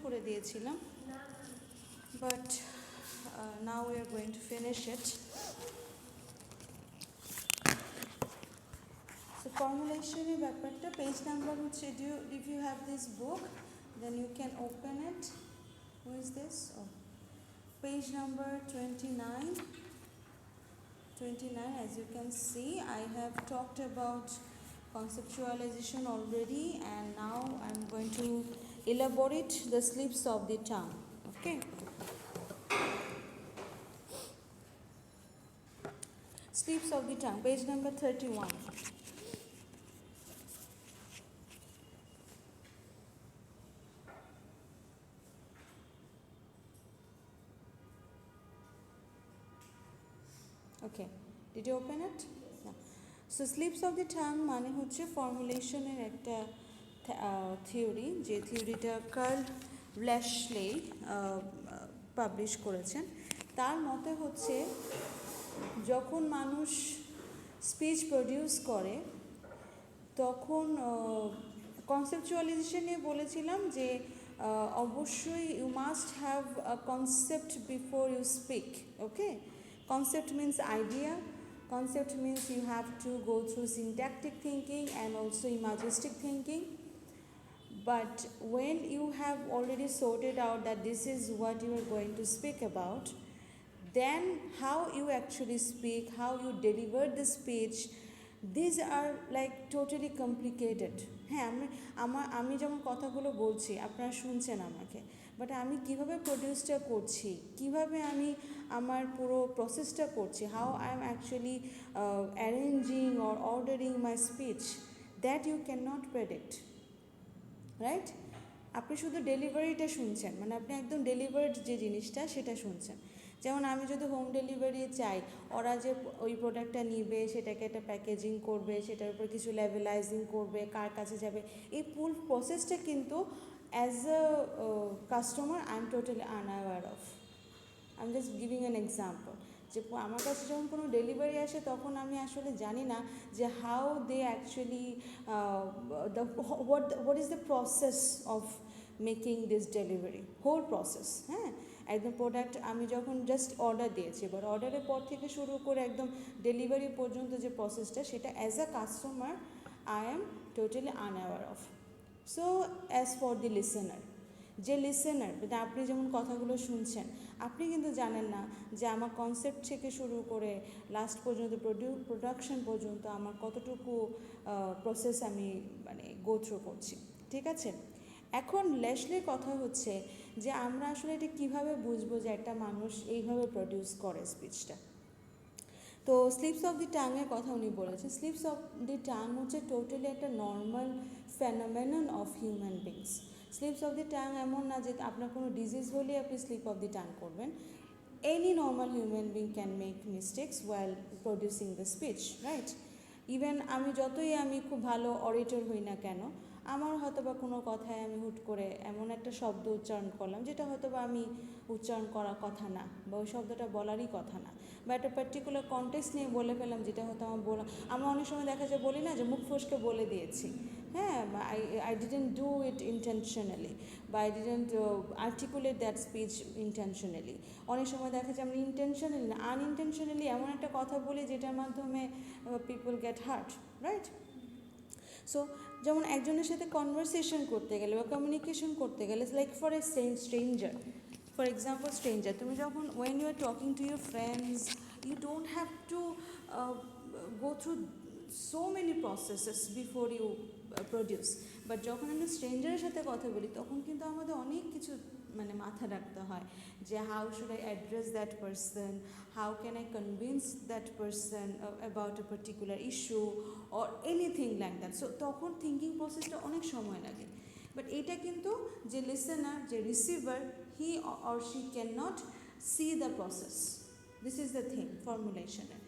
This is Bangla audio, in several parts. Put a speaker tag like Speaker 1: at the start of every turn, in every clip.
Speaker 1: করে দিয়েছিলাম, but now we are going to finish it. So ফর্মুলেশনের ব্যাপারটা পেজ নাম্বার হচ্ছে, if you have this book then you can open it. Who is this? Oh, page number 29. As you can see, I have talked about conceptualization already, and now I'm going to elaborate the slips of the tongue. Okay. Slips of the tongue, page number 31. Okay, did you open it? No. So slips of the tongue মানে হচ্ছে ফর্মুলেশনের একটা থিওরি, যে থিওরিটা কার্ল ল্যাশলে পাবলিশ করেছেন। তার মতে হচ্ছে যখন মানুষ স্পিচ প্রডিউস করে তখন কনসেপচুয়ালাইজেশনে বলেছিলাম যে অবশ্যই you must have a concept before you speak. Okay, concept means idea, concept means you have to go through syntactic thinking and also imagistic thinking. But when you have already sorted out that this is what you are going to speak about, then how you actually speak, how you deliver the speech, these are like totally complicated. হ্যাঁ, আমি যেমন কথাগুলো বলছি আপনারা শুনছেন আমাকে, বাট আমি কিভাবে প্রডিউসটা করছি, কিভাবে আমি আমার পুরো প্রসেসটা করছি, how I am actually arranging or ordering my speech, that you can not predict, right? আপনি শুধু ডেলিভারিটা শুনছেন, মানে আপনি একদম ডেলিভার্ড যে জিনিসটা সেটা শুনছেন। যেমন আমি যদি হোম ডেলিভারি চাই, ওরা যে ওই প্রোডাক্টটা নিবে, সেটাকে একটা প্যাকেজিং করবে, সেটার উপর কিছু লেভেলাইজিং করবে, কার কাছে যাবে, এই ফুল প্রসেসটা কিন্তু as a customer I am totally unaware of. I am just giving an example, যে আমার কাছে যখন কোনো ডেলিভারি আসে তখন আমি আসলে জানি না যে how they actually what is the process of making this delivery, whole process. হ্যাঁ, একদম প্রোডাক্ট আমি যখন জাস্ট অর্ডার দিয়েছি, এবার অর্ডারের পর থেকে শুরু করে একদম ডেলিভারি পর্যন্ত যে প্রসেসটা, সেটা as a customer I am totally unaware of. So as for the listener, যে লিসেনার, আপনি যেমন কথাগুলো শুনছেন, আপনি কিন্তু জানেন না যে আমার কনসেপ্ট থেকে শুরু করে লাস্ট পর্যন্ত প্রোডাকশন পর্যন্ত আমার কতটুকু প্রসেস আমি মানে গো থ্রু করছি। ঠিক আছে, এখন ল্যাশলির কথা হচ্ছে যে আমরা আসলে এটা কীভাবে বুঝবো যে একটা মানুষ এইভাবে প্রডিউস করে স্পিচটা। তো স্লিপস অফ দি টাংয়ের কথা উনি বলেছেন। স্লিপস অফ দি টাং হচ্ছে টোটালি একটা normal phenomenon of human beings. Slips of the tongue এমন না যে আপনার কোনো ডিজিজ হলে আপনি স্লিপ অফ দি টাং করবেন। Any normal human being can make mistakes while producing the speech, right? Even আমি খুব ভালো অডিটর হই না কেন, আমার হয়তো বা কোনো কথায় আমি হুট করে এমন একটা শব্দ উচ্চারণ করলাম যেটা হয়তো বা আমি উচ্চারণ করার কথা না, বা ওই শব্দটা বলারই কথা না, বা একটা পার্টিকুলার কনটেক্সট নিয়ে বলে ফেলাম যেটা হয়তো আমরা অনেক সময় দেখা যায় বলি না যে মুখ ফসকে বলে দিয়েছি। হ্যাঁ, I didn't do it intentionally, বা I didn't articulate that speech intentionally. অনেক সময় দেখা যায় আমরা ইন্টেনশনালি না, আনইন্টেনশনালি এমন একটা কথা বলি যেটার মাধ্যমে people gate heart, right? So যেমন একজনের সাথে কনভারসেশন করতে গেলে বা কমিউনিকেশন করতে গেলে, like for a stranger, for example stranger, তুমি যখন when you are talking to your friends, you don't have to go through so many processes before you produce. But যখন আমরা স্ট্রেঞ্জারের সাথে কথা বলি তখন কিন্তু আমাদের অনেক কিছু মানে মাথা রাখতে হয়, যে how should I address that person, how can I convince that person about a particular issue or anything like that. So তখন থিঙ্কিং প্রসেসটা অনেক সময় লাগে। বাট এটা কিন্তু যে লিসেনার, যে receiver, he or she can not see the process. This is the thing ফর্মুলেশনের।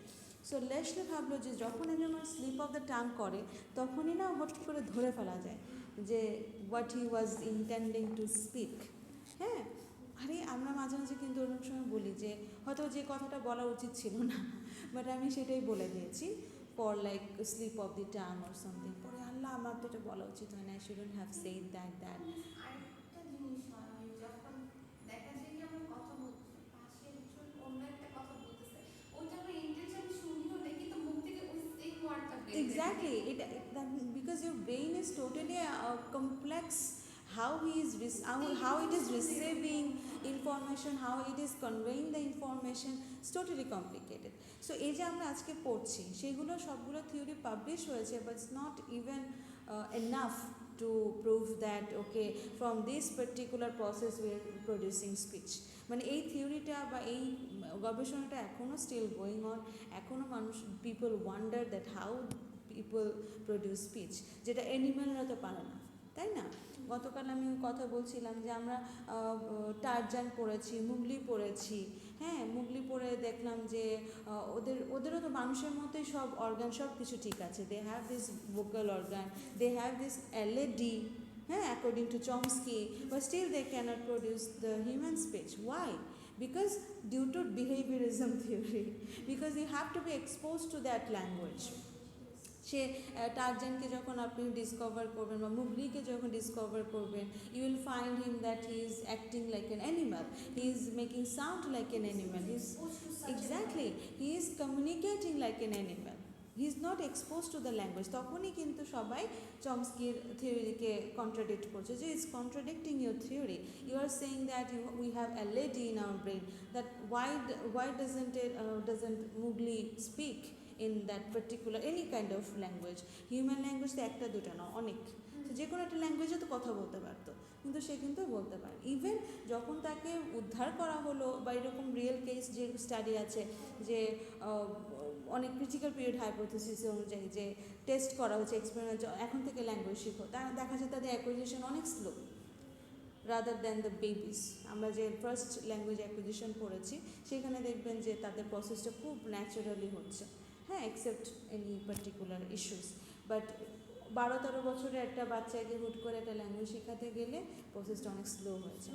Speaker 1: সো ল্যাশলি ভাবলো যে যখন একজন স্লিপ অফ দ্য টাং করে তখনই না হট করে ধরে ফেলা যায় যে what he was intending to speak. হ্যাঁ, আরে আমরা মাঝে মাঝে কিন্তু অনেক সময় বলি যে হয়তো যে কথাটা বলা উচিত ছিল না, বাট আমি সেটাই বলে দিয়েছি for like slip of the tongue or something. পরে আল্লাহ, আমার তো এটা বলা উচিত হয় না, I shouldn't have said that. exactly because your brain is totally complex. How how it is receiving information, how it is conveying the information, it's totally complicated. So এই যে আমরা আজকে পড়ছি সেগুলো সবগুলো থিওরি পাবলিশ হয়েছে, but it's not even enough to prove that okay from this particular process we are producing speech. মানে এই থিওরিটা বা এই গবেষণাটা এখনও স্টিল গোয়িং অন। এখনও মানুষ people wonder that how people produce speech, যেটা অ্যানিমেলরা তো পারে না, তাই না? গতকাল আমি কথা বলছিলাম যে আমরা টারজান পড়েছি, মুগলি পড়েছি, হ্যাঁ মুগলি পড়ে দেখলাম যে ওদেরও তো মানুষের মতোই সব অর্গান, সব কিছু ঠিক আছে। They have this vocal organ, they have this LAD, according to Chomsky, but still they cannot produce the human speech. Why? Because due to behaviorism theory, because you have to be exposed to that language. সে টারজানকে যখন আপনি ডিসকভার করবেন বা মুগলিকে যখন ডিসকভার করবেন, you will find him that he is acting like an animal, he is making sound like an animal, he is exactly he is communicating like an animal, he is not expose to the language. তখনই কিন্তু সবাই চমস্কির থিওরিকে কন্ট্রাডিক্ট করছে যে it's contradicting your theory, you are saying that we have LAD in hour brain, that why doesn't Mugli speak in that particular any kind of language? Human language তো একটা দুটো না, অনেক, তো যে কোনো একটা ল্যাঙ্গুয়েজে তো কথা বলতে পারতো, কিন্তু সে কিন্তু বলতে পারে। ইভেন যখন তাকে উদ্ধার করা হলো বা এরকম রিয়েল কেস যে স্টাডি আছে যে অনেক ক্রিটিক্যাল পিরিয়ড হাইপোথিসিস অনুযায়ী যে টেস্ট করা হচ্ছে এক্সপেরিমেন্ট, এখন থেকে ল্যাঙ্গুয়েজ শিখো, তা দেখা যায় তাদের অ্যাকুইজিশন অনেক slow rather than the babies. আমরা যে ফার্স্ট ল্যাঙ্গুয়েজ অ্যাকুইজিশন পড়েছি সেখানে দেখবেন যে তাদের প্রসেসটা খুব ন্যাচারালি হচ্ছে, হ্যাঁ except any particular issues. But 12-13 বছরের একটা বাচ্চাকে হুট করে একটা ল্যাঙ্গুয়েজ শেখাতে গেলে প্রসেসটা অনেক স্লো হয়েছে,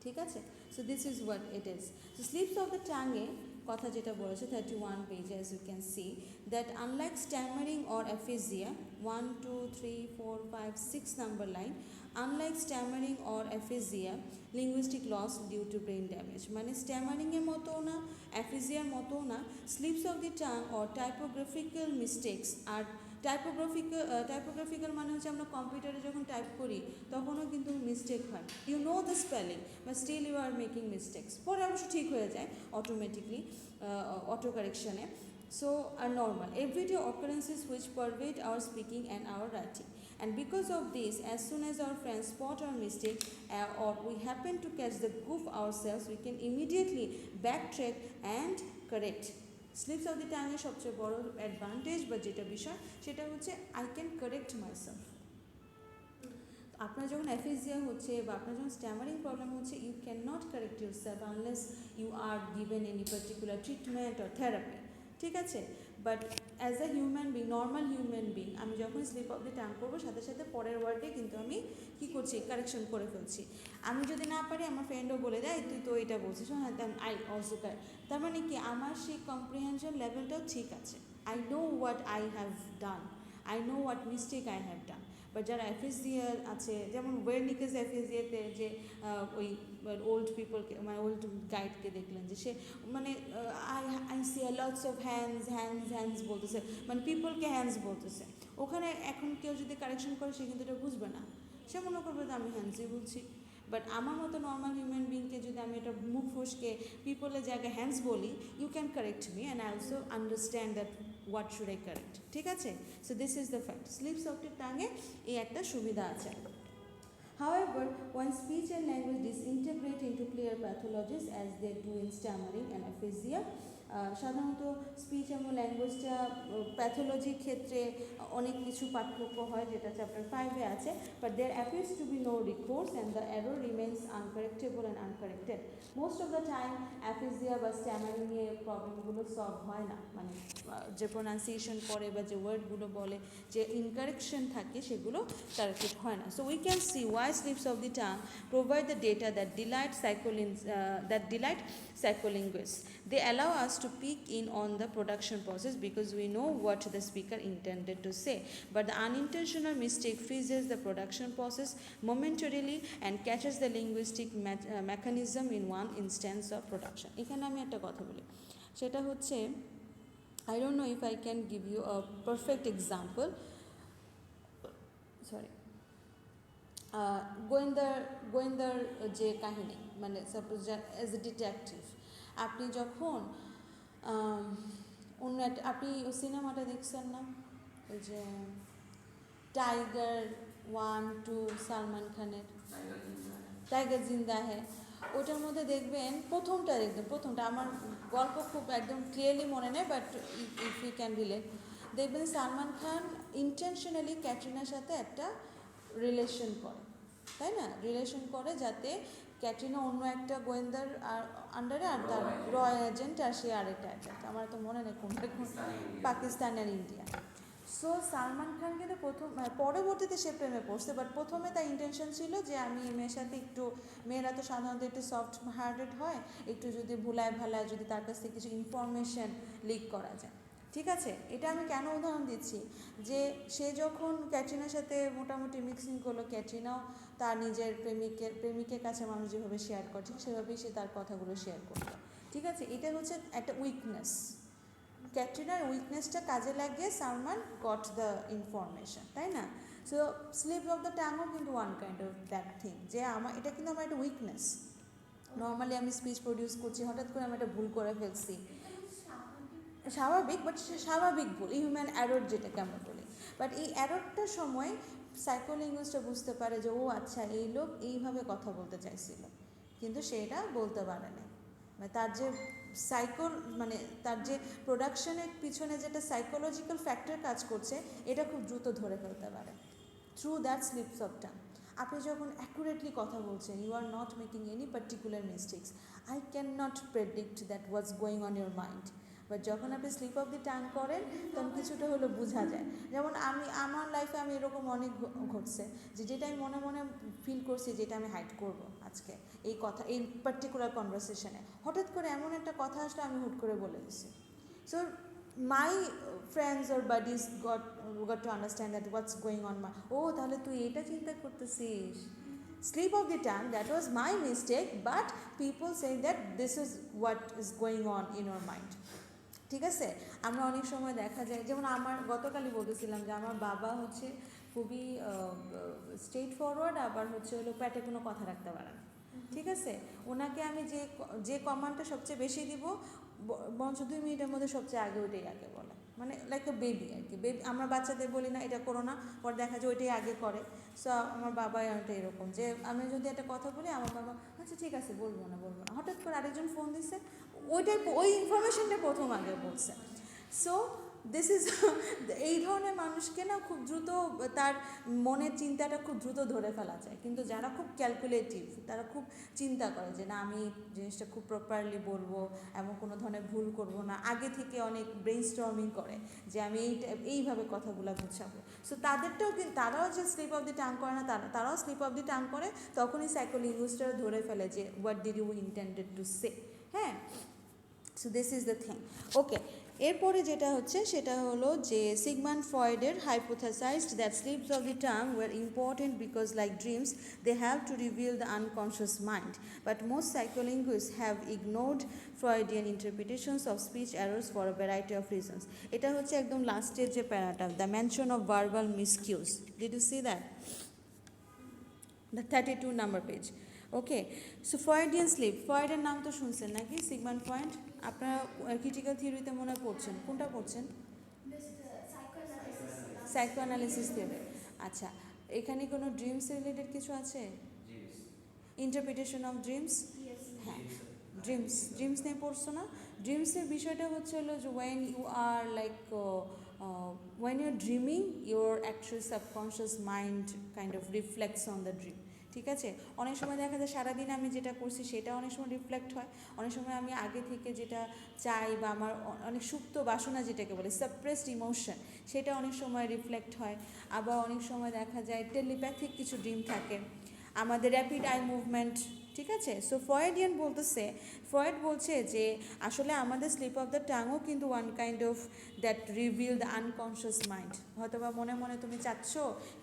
Speaker 1: ঠিক আছে? So this is what it is. So slips of the টাঙে কথা যেটা বলেছে 31 পেজে, as you can see that unlike stammering or aphasia, 1 2 3 4 5 6 number line, unlike stammering or aphasia linguistic loss due to brain damage, মানে স্ট্যামারিংয়ের মতো না, অ্যাফিজিয়ার মতো না, slips of the tongue or typographical mistakes আর টাইপোগ্রাফিক্যাল মানে হচ্ছে আমরা কম্পিউটারে যখন টাইপ করি তখনও কিন্তু মিস্টেক হয়, you know the spelling but still you are making mistakes, পরে অবশ্য ঠিক হয়ে যায় অটোমেটিকলি অটো কারেকশনে। So are normal everyday occurrences which pervade our speaking and our writing, and because of this, as soon as our friends spot our mistake or we happen to catch the goof ourselves, we can immediately backtrack and correct. Slips of the টাঙের সবচেয়ে বড় অ্যাডভান্টেজ বা যেটা বিষয় সেটা হচ্ছে আই ক্যান কারেক্ট মাইসেলফ। আপনার যখন অ্যাফিজিয়া হচ্ছে বা আপনার যখন স্ট্যামারিং প্রবলেম হচ্ছে, you can not correct yourself unless you are given any particular treatment or therapy, ঠিক আছে? But as a human being, normal human being, আমি যখন স্লিপ অফ দি টাং করবো সাথে সাথে পরের ওয়ার্ডে কিন্তু আমি কী করছি, কারেকশন করে ফেলছি। আমি যদি না পারি আমার ফ্রেন্ডও বলে দেয় তুই তো এটা বলছিস, হ্যাঁ দেন আই অলসো কারেক্ট। তার মানে কি আমার সেই কম্প্রিহেনশন লেভেলটাও ঠিক আছে, I know what I have done, I know what mistake I have done. But যারা অ্যাফিজিয়া আছে, যেমন ওয়েরনিকেস অ্যাফিজিয়াতে যে ওই ওল্ড পিপলকে মানে ওল্ড গাইডকে দেখলেন যে সে মানে I see lots of hands বলতেছে, মানে পিপলকে হ্যান্ডস বলতেছে। ওখানে এখন কেউ যদি কারেকশন করে সে কিন্তু এটা বুঝবে না, সে মনে করবে যে আমি হ্যান্ডসই বলছি। বাট আমার মতো নর্মাল হিউম্যান বিংকে যদি আমি এটা মুখ ফসকে পিপলের জায়গায় হ্যান্ডস বলি, you can correct me and I also understand that what should I correct, ঠিক আছে? So this is the fact, slips of the টাঙে এই একটা সুবিধা আছে। However, when speech and language disintegrate into clear pathologies as they do in stammering and aphasia, সাধারণত স্পিচ এবং ল্যাঙ্গুয়েজটা প্যাথোলজির ক্ষেত্রে অনেক কিছু পার্থক্য হয়, যেটা চ্যাপ্টার 5-এ আছে। But there appears to be no recourse and the error remains uncorrectable and uncorrected. Most of the time aphasia বা স্ট্যামারিংয়ে প্রবলেমগুলো সলভ হয় না, মানে যে প্রোনাউন্সিয়েশন করে বা যে ওয়ার্ডগুলো বলে যে ইনকারেকশন থাকে সেগুলো কারেক্টেড হয় না। So we can see why slips of the tongue provide the data that delight psycholinguists. They allow us to peek in on the production process because we know what the speaker intended to say, but the unintentional mistake freezes the production process momentarily and catches the linguistic mechanism in one instance of production. এখানে আমি একটা কথা বলি, সেটা হচ্ছে I don't know if I can give you a perfect example. Sorry. গোয়েন্দার যে কাহিনী, মানে সাপোজ অ্যাজ এ ডিটেকটিভ, আপনি যখন অন্য একটা, আপনি সিনেমাটা দেখছেন না, ওই যে টাইগার 1-2 সালমান খানের, টাইগার জিন্দা হ্যাঁ, ওটার মধ্যে দেখবেন প্রথমটা আমার গল্প খুব একদম ক্লিয়ারলি মনে নেই, but if you can relate, দেখবেন সালমান খান ইন্টেনশনালি ক্যাটরিনার সাথে একটা রিলেশন করে, তাই না, রিলেশন করে যাতে ক্যাটরিনা অন্য একটা গোয়েন্দার আন্ডারে, আর তার এজেন্ট, আর সে আরেকটা এজেন্ট, আমার তো মনে নেই কোনটা পাকিস্তান আর ইন্ডিয়া। সো সালমান খান কিন্তু পরবর্তীতে সে প্রেমে পড়ছে, বাট প্রথমে তার ইন্টেনশন ছিল যে আমি মেয়ের সাথে একটু, মেয়েরা তো সাধারণত একটু সফট হার্টেড হয়, একটু যদি ভুলায় ভালায় যদি তার কাছ থেকে কিছু ইনফরমেশন লিক করা যায়, ঠিক আছে। এটা আমি কেন উদাহরণ দিচ্ছি, যে সে যখন ক্যাটরিনার সাথে মোটামুটি মিক্সিং করলো, ক্যাটরিনাও তার নিজের প্রেমিকের কাছে মানুষ যেভাবে শেয়ার করে ঠিক সেভাবেই সে তার কথাগুলো শেয়ার করতো, ঠিক আছে। এটা হচ্ছে একটা উইকনেস, ক্যাটরিনার উইকনেসটা কাজে লাগিয়ে সালমান গট দ্য ইনফরমেশন, তাই না। সো স্লিপ অফ দ্য টাংও কিন্তু one kind of that thing, যে এটা কিন্তু আমার একটা উইকনেস, নর্মালি আমি স্পিচ প্রডিউস করছি, হঠাৎ করে আমি একটা ভুল করে ফেলছি, স্বাভাবিক, বাট স্বাভাবিক ভুল, হিউম্যান অ্যারর যেটাকে আমরা বলি, বাট এই অ্যাররটার সময় সাইকোলিঙ্গুইস্টরা বুঝতে পারে যে ও আচ্ছা এই লোক এইভাবে কথা বলতে চাইছিল, কিন্তু সেটা বলতে পারে না, মানে তার যে প্রোডাকশনের পিছনে যেটা সাইকোলজিক্যাল ফ্যাক্টর কাজ করছে, এটা খুব দ্রুত ধরে ফেলতে পারে through that slips of tongue. আপনি যখন অ্যাকুরেটলি কথা বলছেন, you are not making any particular mistakes, I can not predict that what's going on your mind, but যখন আপনি স্লিপ অফ দি টাং করেন তখন কিছুটা হলো বোঝা যায়। যেমন আমার লাইফে আমি এরকম অনেক ঘটছে, যেটা আমি মনে মনে ফিল করছি, যেটা আমি হাইড করব আজকে এই পার্টিকুলার কনভারসেশনে, হঠাৎ করে এমন একটা কথা আসলে আমি হুট করে বলে দিছি। So my friends or buddies got to understand that what's going on তাহলে তুই এটা চিন্তা করতেছিস, slip of the tongue, that was my mistake, but people say that this is what is going on in your mind, ঠিক আছে। আমরা অনেক সময় দেখা যায়, যেমন আমার গতকালই বলতেছিলাম যে আমার বাবা হচ্ছে খুবই স্ট্রেট ফরওয়ার্ড, আবার হলো পেটে কোনো কথা রাখতে পারে না, ঠিক আছে। ওনাকে আমি যে কমান্ডটা সবচেয়ে বেশি দিব, বরঞ্চ 2 মিনিটের মধ্যে সবচেয়ে আগে ওইটাই আগে বলে, মানে লাইক এ বেবি আর কি। আমরা বাচ্চাদের বলি না এটা করো না, পরে দেখা যায় ওইটাই আগে করে। সো আমার বাবা এটা এরকম, যে আমি যদি একটা কথা বলি, আমার বাবা আচ্ছা ঠিক আছে বলবো না, হঠাৎ করে আরেকজন ফোন দিচ্ছে, ওই ইনফরমেশনটা প্রথম আগে বলছে। সো দিস ইজ এই ধরনের মানুষকে না খুব দ্রুত তার মনের চিন্তাটা খুব দ্রুত ধরে ফেলা যায়, কিন্তু যারা খুব ক্যালকুলেটিভ, তারা খুব চিন্তা করে যে না আমি জিনিসটা খুব প্রপারলি বলবো, এমন কোনো ধরনের ভুল করব না, আগে থেকে অনেক ব্রেইনস্টর্মিং করে যে আমি এইভাবে কথাগুলো গুছাবো। সো তাদেরটাও কিন্তু, তারাও যে স্লিপ অফ দি টাং করে না, তারাও স্লিপ অফ দি টাং করে, তখনই সাইকোলিঙ্গুইস্টরা ধরে ফেলে যে what did you intended to say, হ্যাঁ। So this is the thing, okay. এরপরে যেটা হচ্ছে সেটা হলো যে সিগমান্ড ফ্রয়েডের hypothesized that slips of the tongue were important because like dreams they have to reveal the unconscious mind, but most psycholinguists have ignored Freudian interpretations of speech errors for a variety of reasons. এটা হচ্ছে একদম লাস্টের যে প্যারাটা, the mention of verbal miscues, did you see that, the 32 number page, okay. So Freudian slip, ফ্রয়েডের নাম তো শুনছেন নাকি, সিগমান্ড ফ্রয়েড, আপনারা ক্রিটিক্যাল থিওরিতে মনে পড়ছেন, কোনটা পড়ছেন, সাইকোঅ্যানালিসিস থিওরি। আচ্ছা, এখানে কোনো ড্রিমস রিলেটেড কিছু আছে, ইন্টারপ্রিটেশন অফ ড্রিমস, হ্যাঁ ড্রিমস নিয়ে পড়ছো না। ড্রিমসের বিষয়টা হচ্ছে হলো যে when you are like when you're dreaming, your actual subconscious mind kind of reflects on the dream, ঠিক আছে। অনেক সময় দেখা যায় সারাদিন আমি যেটা করছি সেটা অনেক সময় রিফ্লেক্ট হয়, অনেক সময় আমি আগে থেকে যেটা চাই বা আমার অনেক সুপ্ত বাসনা যেটাকে বলে সাপ্রেসড ইমোশন, সেটা অনেক সময় রিফ্লেক্ট হয়। আবার অনেক সময় দেখা যায় টেলিপ্যাথিক কিছু ড্রিম থাকে, আমাদের র্যাপিড আই মুভমেন্ট, ঠিক আছে। সো ফ্রয়েড বলছে যে আসলে আমাদের স্লিপ অফ দ্য টাংও কিন্তু one kind of that reveal the unconscious mind, হয়তো বা মনে মনে তুমি চাচ্ছ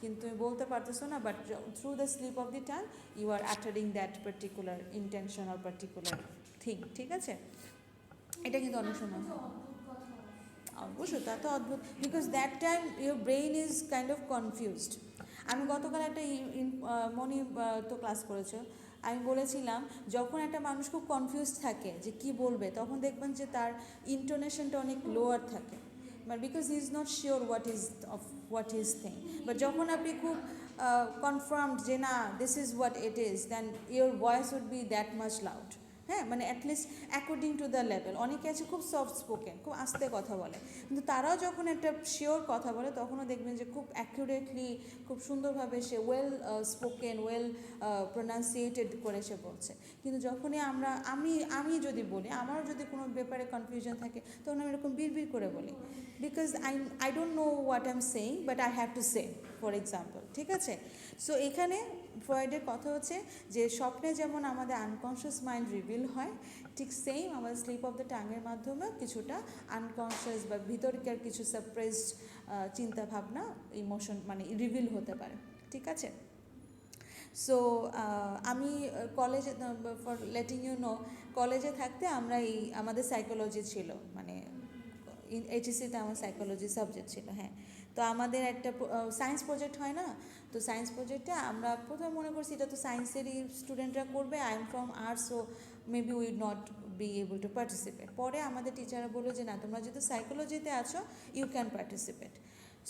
Speaker 1: কিন্তু তুমি বলতে পারতেছো না, but through the slip of the tongue you are uttering that particular intention or particular thing, ঠিক আছে। এটা কিন্তু অনেক সময় অবশ্যই তা তো অদ্ভুত, because that time your brain is kind of confused. আমি গতকাল একটা মনি তো ক্লাস করেছো, আমি বলেছিলাম যখন একটা মানুষ খুব কনফিউজ থাকে যে কি বলবে, তখন দেখবেন যে তার ইন্টোনেশনটা অনেক লোয়ার থাকে, but because he is not sure what is thing. But যখন আপনি খুব কনফার্মড যে না this is what it is, then your voice would be that much loud. হ্যাঁ, মানে at least according to the level. অনেকে আছে খুব সফট স্পোকেন, খুব আস্তে কথা বলে, কিন্তু তারাও যখন একটা শিওর কথা বলে তখনও দেখবেন যে খুব অ্যাকুরেটলি, খুব সুন্দরভাবে সে ওয়েল স্পোকেন, ওয়েল প্রোনাউন্সিয়েটেড করে সে বলছে। কিন্তু যখনই আমি যদি বলি, আমারও যদি কোনো ব্যাপারে কনফিউশন থাকে, তখন আমি এরকম বিড়বিড় করে বলি, because I don't know what I am saying but I have to say, for example. ঠিক আছে? সো এখানে ফ্রয়েডের কথা হচ্ছে যে স্বপ্নে যেমন আমাদের আনকনশিয়াস মাইন্ড রিভিল হয়, ঠিক সেম আমাদের স্লিপ অফ দ্য টাঙের মাধ্যমে কিছুটা আনকনশিয়াস বা ভিতরকার কিছু সারপ্রাইজড চিন্তাভাবনা, ইমোশন মানে রিভিল হতে পারে। ঠিক আছে? সো আমি কলেজে, ফর লেটিং ইউ নো, কলেজে থাকতে আমরা আমাদের সাইকোলজি ছিল, মানে এইচএসসিতে আমার সাইকোলজি সাবজেক্ট ছিল। হ্যাঁ, তো আমাদের একটা সায়েন্স প্রজেক্ট হয় না, তো সায়েন্স প্রজেক্টে আমরা প্রথমে মনে করছি এটা তো সায়েন্সেরই স্টুডেন্টরা করবে, I am from arts, so maybe weed not be able to participate. পরে আমাদের টিচাররা বললো যে না, তোমরা যেহেতু সাইকোলজিতে আছো ইউ ক্যান পার্টিসিপেট।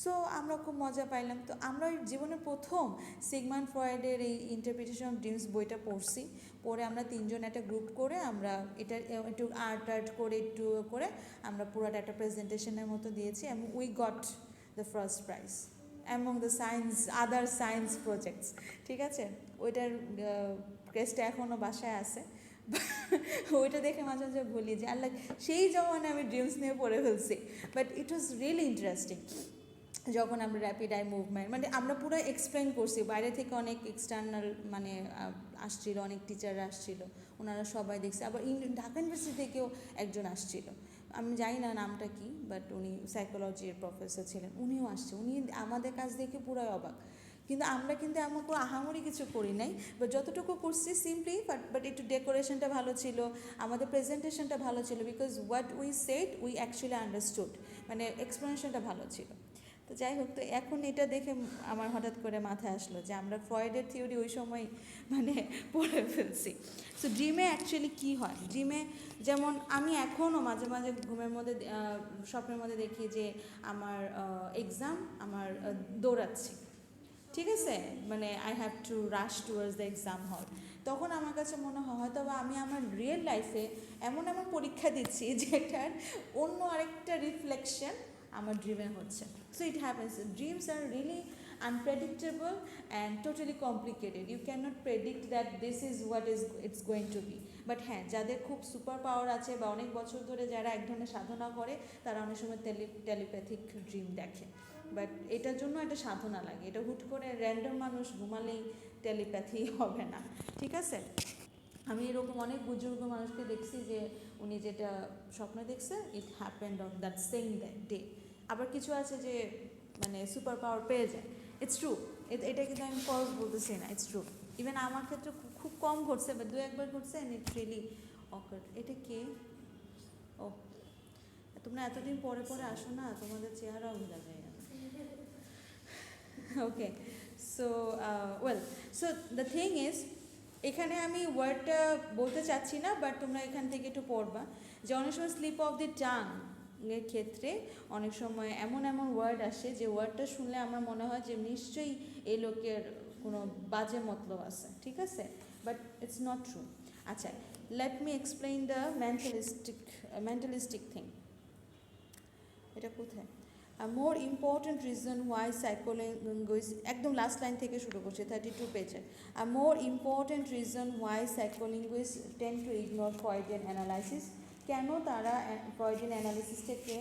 Speaker 1: সো আমরা খুব মজা পাইলাম। তো আমরা জীবনের প্রথম সিগমান্ড ফ্রয়েডের এই ইন্টারপ্রিটেশন অফ ড্রিমস বইটা পড়ছি। পরে আমরা তিনজন একটা গ্রুপ করে আমরা এটা একটু আর্ট করে একটু করে আমরা পুরোটা একটা প্রেজেন্টেশনের মতো দিয়েছি, এবং we got the first prize among the other science projects. ঠিক আছে? ওইটার ক্রেস্টটা এখনও বাসায় আছে। ওইটা দেখে মাঝে মাঝে ভুলি যে আল্লাহ, সেই জমানে আমি ড্রিমস নিয়ে পড়ে ফেলছি। But it was really interesting. যখন আমরা র্যাপিড আই মুভমেন্ট, মানে আমরা পুরো এক্সপ্লেন করছি, বাইরে থেকে অনেক এক্সটার্নাল মানে আসছিল, অনেক টিচাররা আসছিল, ওনারা সবাই দেখছে। আবার ঢাকা ইউনিভার্সিটি থেকেও একজন আসছিল, আমি জানি না নামটা কি, বাট উনি সাইকোলজির প্রফেসর ছিলেন, উনিও আসছে। উনি আমাদের কাজ দেখে পুরাই অবাক। কিন্তু আমরা কিন্তু এমন কোনো আহামরি কিছু করি নাই, বাট যতটুকু করছি সিম্পলি, বাট একটু ডেকোরেশনটা ভালো ছিল, আমাদের প্রেজেন্টেশনটা ভালো ছিল, because what we said we actually understood, মানে এক্সপ্লেনেশনটা ভালো ছিল। তো যাই হোক, তো এখন এটা দেখে আমার হঠাৎ করে মাথায় আসলো যে আমরা ফ্রয়েডের থিওরি ওই সময় মানে পড়ে ফেলছি। সো ড্রিমে অ্যাকচুয়ালি কী হয়, ড্রিমে যেমন আমি এখনও মাঝে মাঝে ঘুমের মধ্যে স্বপ্নের মধ্যে দেখি যে আমার এক্সাম, আমার দৌড়াচ্ছি। ঠিক আছে? মানে I have to rush towards the exam হল। তখন আমার কাছে মনে হয় হয়তো আমি আমার রিয়েল লাইফে এমন পরীক্ষা দিচ্ছি যেটার অন্য আরেকটা রিফ্লেকশন আমার ড্রিমে হচ্ছে। So it happens, dreams are really unpredictable and totally complicated. You can not predict that this is what it's going to be. But হ্যাঁ, যাদের খুব সুপার পাওয়ার আছে বা অনেক বছর ধরে যারা এক ধরনের সাধনা করে, তারা অনেক সময় টেলিপ্যাথিক ড্রিম দেখে। বাট এটার জন্য একটা সাধনা লাগে, এটা হুট করে র্যান্ডম মানুষ ঘুমালেই টেলিপ্যাথি হবে না। ঠিক আছে? আমি এরকম অনেক বুজুর্গ মানুষকে দেখছি যে উনি যেটা স্বপ্ন দেখছে it happened on that same day. আবার কিছু আছে যে মানে সুপার পাওয়ার পেয়ে যায়। ইটস ট্রু, এটা কিন্তু আমি ফলস বলতেছি না, ইটস ট্রু। ইভেন আমার ক্ষেত্রে খুব কম ঘটছে, বা দু একবার ঘটছে, অ্যান্ড ইট রিয়েলি অকার্ড। এটা কে? ও, তোমরা এতদিন পরে পরে আসো না, তোমাদের চেহারাও ভুলা যায় না। Okay, so well, so the thing is, এখানে আমি ওয়ার্ডটা বলতে চাচ্ছি না, বাট তোমরা এখান থেকে একটু পড়বা যে অনেক সময় স্লিপ অফ দি টাং এর ক্ষেত্রে অনেক সময় এমন ওয়ার্ড আসে যে ওয়ার্ডটা শুনলে আমার মনে হয় যে নিশ্চয়ই এই লোকের কোনো বাজে মতলব আছে। ঠিক আছে? But it's not true. আচ্ছা, let me explain the mentalistic thing. এটা কোথায়? A more important reason why psycholinguists, একদম লাস্ট লাইন থেকে শুরু করছে, 32 পেজে। A more important reason why psycholinguists tend to ignore Freudian analysis, কেন তারা Freudian analysisটাকে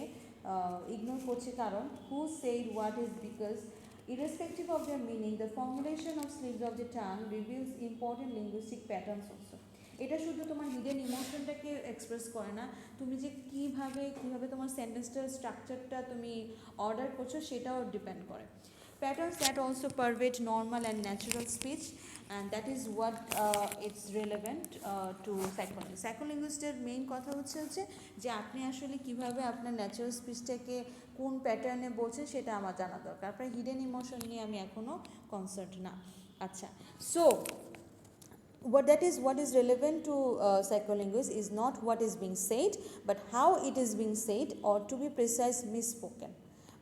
Speaker 1: ইগনোর করছে? কারণ who said what is because irrespective of their meaning, the formulation of slips of the tongue reveals important linguistic patterns also. এটা শুধু তোমার হিডেন ইমোশনটাকে এক্সপ্রেস করে না, তুমি যে কীভাবে তোমার সেন্টেন্সটার স্ট্রাকচারটা তুমি অর্ডার করছো সেটাও ডিপেন্ড করে। Patterns that also pervade normal and natural speech, and that is what it's relevant to psycholinguistics. সাইকোলিঙ্গুইস্টের মেইন কথা হচ্ছে যে আপনি আসলে কিভাবে আপনার ন্যাচারাল স্পিচটাকে কোন প্যাটার্নে বলছেন সেটা আমার জানা দরকার। আপনার হিডেন ইমোশন নিয়ে আমি এখনও কনসার্ন না। আচ্ছা, so what is relevant to psycholinguists is not what is being said but how it is being said, or to be precise, misspoken.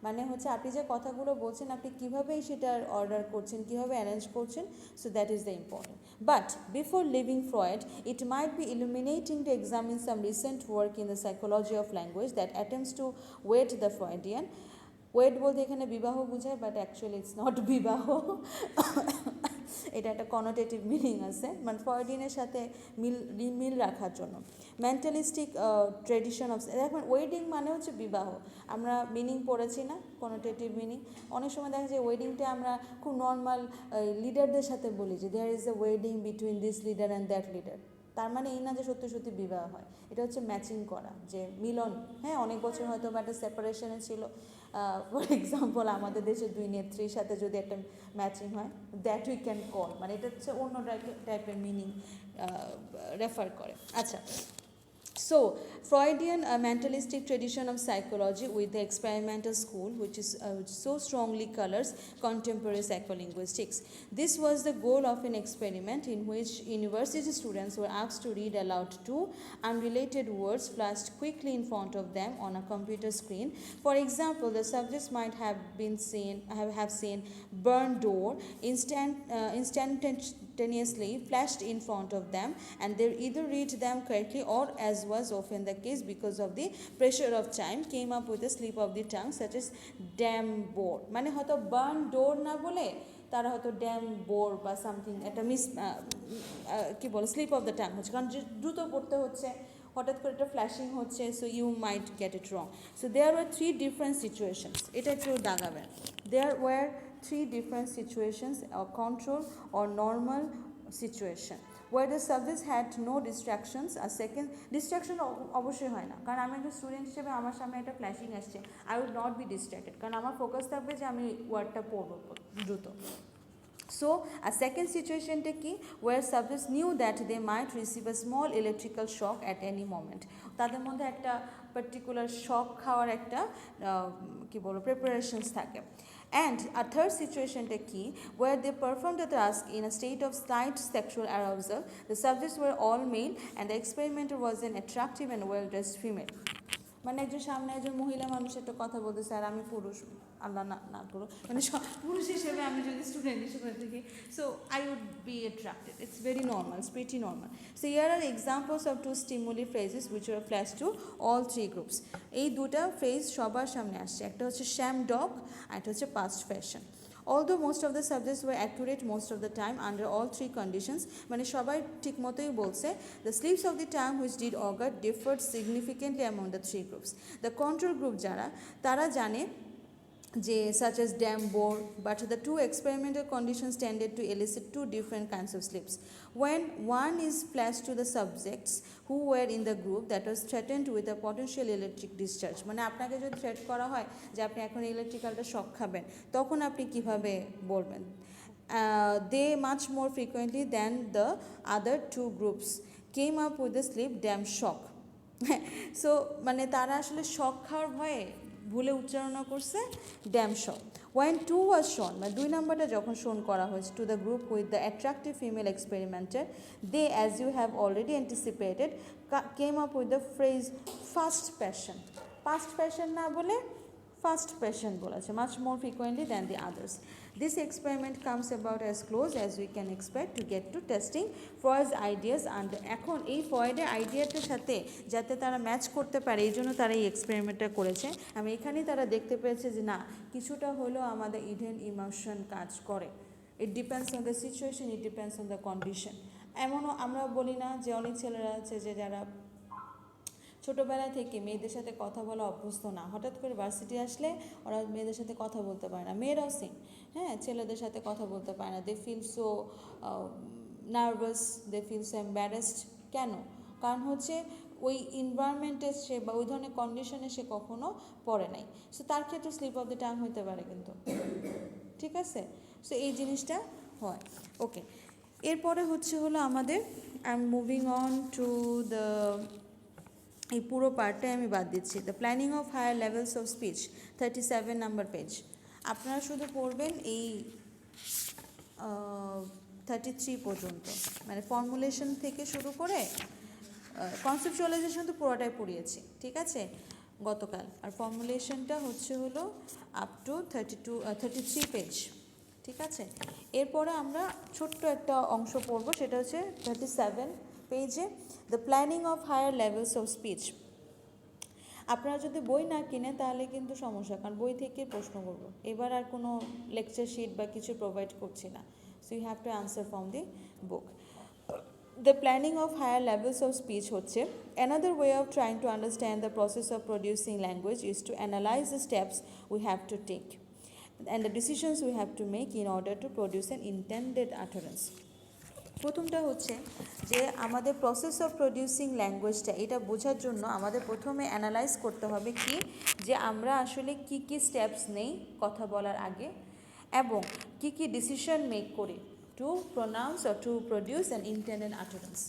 Speaker 1: মানে হচ্ছে আপনি যে কথাগুলো বলছেন আপনি কীভাবে সেটার অর্ডার করছেন, কীভাবে অ্যারেঞ্জ করছেন, so that is the important. But before living Freud, it might be illuminating to examine some recent work in the psychology of language that attempts to weight the Freudian. Weight বলতে এখানে বিবাহ বোঝায়, বাট অ্যাকচুয়ালি ইটস নট বিবাহ, এটা একটা কনোটেটিভ মিনিং আছে, মানে ফ্রয়েডিয়ানের সাথে মিল রাখার জন্য। মেন্টালিস্টিক ট্রেডিশন অফ, দেখুন ওয়েডিং মানে হচ্ছে বিবাহ, আমরা মিনিং পড়েছি না, কনোটেটিভ মিনিং। অনেক সময় দেখা যায় ওয়েডিংটা আমরা খুব নর্মাল লিডারদের সাথে বলি যে there is a wedding between this leader and that leader, তার মানে এই না যে সত্যি সত্যি বিবাহ হয়, এটা হচ্ছে ম্যাচিং করা, যে মিলন। হ্যাঁ, অনেক বছর হয়তো বা একটা সেপারেশনে ছিল, ফর এক্সাম্পল আমাদের দেশের দুই নেত্রীর সাথে যদি একটা ম্যাচিং হয়, দ্যাট উই ক্যান কল, মানে এটা হচ্ছে অন্য টাইপের মিনিং রেফার করে। আচ্ছা, so Freudian mentalistic tradition of psychology with the experimental school which so strongly colors contemporary psycholinguistics. This was the goal of an experiment in which university students were asked to read aloud two unrelated words flashed quickly in front of them on a computer screen. For example, the subjects might have seen burn door instantaneously flashed in front of them, and they either read them correctly or, as was often the case because of the pressure of time, came up with a slip of the tongue such as damn board. মানে হয়তো burn door না বলে তারা হয়তো ড্যাম বোর বা সামথিং একটা কী বলে স্লিপ অফ দ্য টাং হচ্ছে, কারণ দ্রুত পড়তে হচ্ছে, হঠাৎ করে একটা ফ্ল্যাশিং হচ্ছে, so you might get it wrong. So there were three different situations, এটা একটু দাগাবেন। There were three different situations, or control or normal situation, where the subjects had no distractions. A second distraction অবশ্যই হয় না, কারণ আমি একটা স্টুডেন্ট হিসেবে আমার সামনে একটা ফ্ল্যাশিং আসছে, I would not be distracted, কারণ আমার ফোকাস থাকবে যে আমি ওয়ার্ডটা পড়বো দ্রুত। So a second situation কি, where subjects knew that they might receive a small electrical shock at any moment, তাদের মধ্যে একটা পার্টিকুলার শক খাওয়ার একটা কি বলবো প্রিপারেশনস থাকে। And a third situation key, where they performed the task in a state of slight sexual arousal. The subjects were all male and the experimenter was an attractive and well-dressed female. মানে একজন সামনে একজন মহিলা মানুষ একটা কথা বলতেছে আর আমি পুরুষ, আল্লাহ না পুরুষ, মানে পুরুষ হিসেবে আমি যদি স্টুডেন্ট হিসেবে দেখি, so I would be attracted, it's very normal, it's pretty normal. So here are examples of two stimuli phrases which are flash to all three groups. এই দুটা ফ্রেজ সবার সামনে আসছে, একটা হচ্ছে শ্যাম ডগ আর একটা হচ্ছে past fashion. Although most of the subjects were accurate most of the time under all three conditions, মানে সবাই ঠিক মতোই বলছে, the slips of the tongue which did augur differed significantly among the three groups. The control group যারা, তারা জানে যে such as damn bore, but the two experimental conditions tended to elicit two different kinds of slips. When one is flashed to the subjects who were in the group that was threatened with a potential electric discharge, মানে আপনাকে যদি থ্রেট করা হয় যে আপনি এখন ইলেকট্রিক্যালটা শক খাবেন, তখন আপনি কিভাবে বলবেন? They much more frequently than the other two groups came up with the slip damn shock. So মানে তারা আসলে শক খাওয়ার ভয়ে ভুলে উচ্চারণ করছে damn shock. When two was shown, মানে দুই নম্বরটা যখন শোন করা হয়েছে to the group with the attractive female experimenter, they, as you have already anticipated, came up with the phrase fast passion. Past passion না বলে fast passion বলেছে, much more frequently than the others. This experiment comes about as close as we can expect to get to testing Freud's ideas, and এখন এই ফ্রয়েডের আইডিয়াটার সাথে যাতে তারা ম্যাচ করতে পারে এই জন্য তারা এই এক্সপেরিমেন্টটা করেছে। আমি এখানেই তারা দেখতে পেয়েছে যে না, কিছুটা হলেও আমাদের ইডেন ইমোশন কাজ করে। It depends on the situation, it depends on the condition. এমনও আমরা বলি না যে অনেক ছেলেরা আছে যে যারা ছোটোবেলা থেকে মেয়েদের সাথে কথা বলা অভ্যস্ত না, হঠাৎ করে ভার্সিটি আসলে ওরা মেয়েদের সাথে কথা বলতে পারে না। মেয়েরাও সেম, হ্যাঁ, ছেলেদের সাথে কথা বলতে পারে না। They feel so nervous, they feel so embarrassed. কেন? কারণ হচ্ছে ওই এনভায়রনমেন্টে সে বা ওই ধরনের কন্ডিশনে সে কখনো পড়ে নাই। সো তার ক্ষেত্রে স্লিপ অফ দ্য টাং হতে পারে কিন্তু, ঠিক আছে? সো এই জিনিসটা হয়। ওকে, এরপরে হচ্ছে হলো আমাদের I am moving on to the, এই পুরো পার্টটাই আমি বাদ দিচ্ছি, the planning of higher levels of speech, 37 number page. আপনারা শুধু পড়বেন এই 33 পর্যন্ত, মানে ফর্মুলেশন থেকে শুরু করে কনসেপচুয়ালাইজেশন তো পুরোটাই পড়িয়েছি, ঠিক আছে, গতকাল। আর ফর্মুলেশনটা হচ্ছে হলো আপ টু 33 পেজ, ঠিক আছে। এরপরে আমরা ছোট্ট একটা অংশ পড়ব, সেটা হচ্ছে 37 পেজে, the planning of higher levels of speech. আপনারা যদি বই না কিনেন তাহলে কিন্তু সমস্যা, কারণ বই থেকে প্রশ্ন করবো, এবার আর কোনো লেকচার শিট বা কিছু প্রোভাইড করছি না, so you have to answer from the book. The planning of higher levels of speech হচ্ছে, another way of trying to understand the process of producing language is to analyze the steps we have to take and the decisions we have to make in order to produce an intended utterance. প্রথমটা হচ্ছে যে আমাদের প্রসেস অফ প্রডিউসিং ল্যাঙ্গুয়েজটা, এটা বোঝার জন্য আমাদের প্রথমে অ্যানালাইজ করতে হবে কি, যে আমরা আসলে কি কি স্টেপস নেই কথা বলার আগে, এবং কি কি ডিসিশন মেক করি to pronounce or to produce an intended utterance.